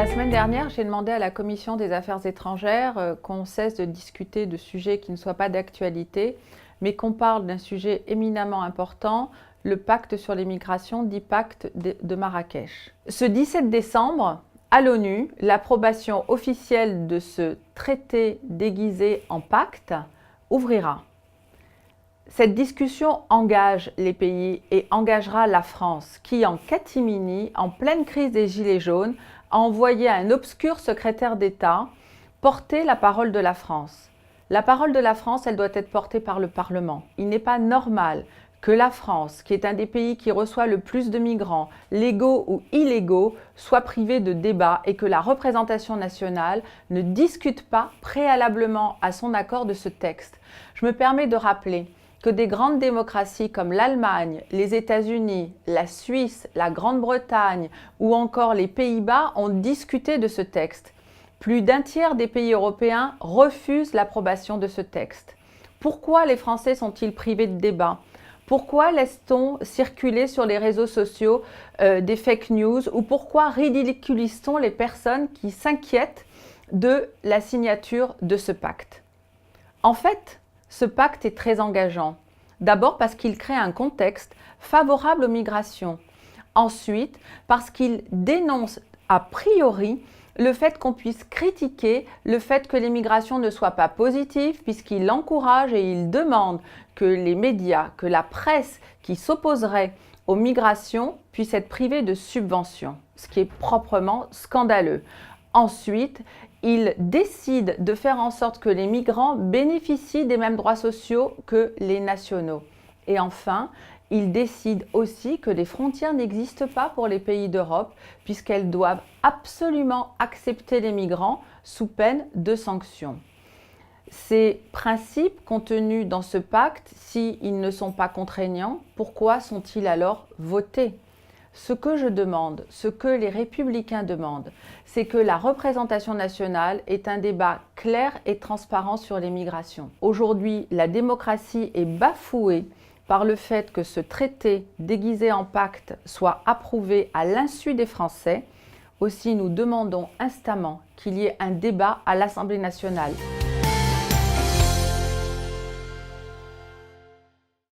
La semaine dernière, j'ai demandé à la Commission des Affaires étrangères qu'on cesse de discuter de sujets qui ne soient pas d'actualité, mais qu'on parle d'un sujet éminemment important, le pacte sur les migrations, dit pacte de Marrakech. Ce 17 décembre, à l'ONU, l'approbation officielle de ce traité déguisé en pacte ouvrira. Cette discussion engage les pays et engagera la France qui, en catimini, en pleine crise des Gilets jaunes, a envoyé à un obscur secrétaire d'État porter la parole de la France. La parole de la France, elle doit être portée par le Parlement. Il n'est pas normal que la France, qui est un des pays qui reçoit le plus de migrants, légaux ou illégaux, soit privée de débat et que la représentation nationale ne discute pas préalablement à son accord de ce texte. Je me permets de rappeler que des grandes démocraties comme l'Allemagne, les États-Unis, la Suisse, la Grande-Bretagne ou encore les Pays-Bas ont discuté de ce texte. Plus d'un tiers des pays européens refusent l'approbation de ce texte. Pourquoi les Français sont-ils privés de débat ? Pourquoi laisse-t-on circuler sur les réseaux sociaux des fake news ou pourquoi ridiculise-t-on les personnes qui s'inquiètent de la signature de ce pacte ? En fait, ce pacte est très engageant. D'abord parce qu'il crée un contexte favorable aux migrations. Ensuite, parce qu'il dénonce a priori le fait qu'on puisse critiquer le fait que les migrations ne soient pas positives, puisqu'il encourage et il demande que les médias, que la presse qui s'opposerait aux migrations puisse être privée de subventions, ce qui est proprement scandaleux. Ensuite, il décide de faire en sorte que les migrants bénéficient des mêmes droits sociaux que les nationaux. Et enfin, il décide aussi que les frontières n'existent pas pour les pays d'Europe, puisqu'elles doivent absolument accepter les migrants sous peine de sanctions. Ces principes contenus dans ce pacte, s'ils ne sont pas contraignants, pourquoi sont-ils alors votés ? Ce que je demande, ce que les Républicains demandent, c'est que la représentation nationale ait un débat clair et transparent sur les migrations. Aujourd'hui, la démocratie est bafouée par le fait que ce traité déguisé en pacte soit approuvé à l'insu des Français. Aussi, nous demandons instamment qu'il y ait un débat à l'Assemblée nationale.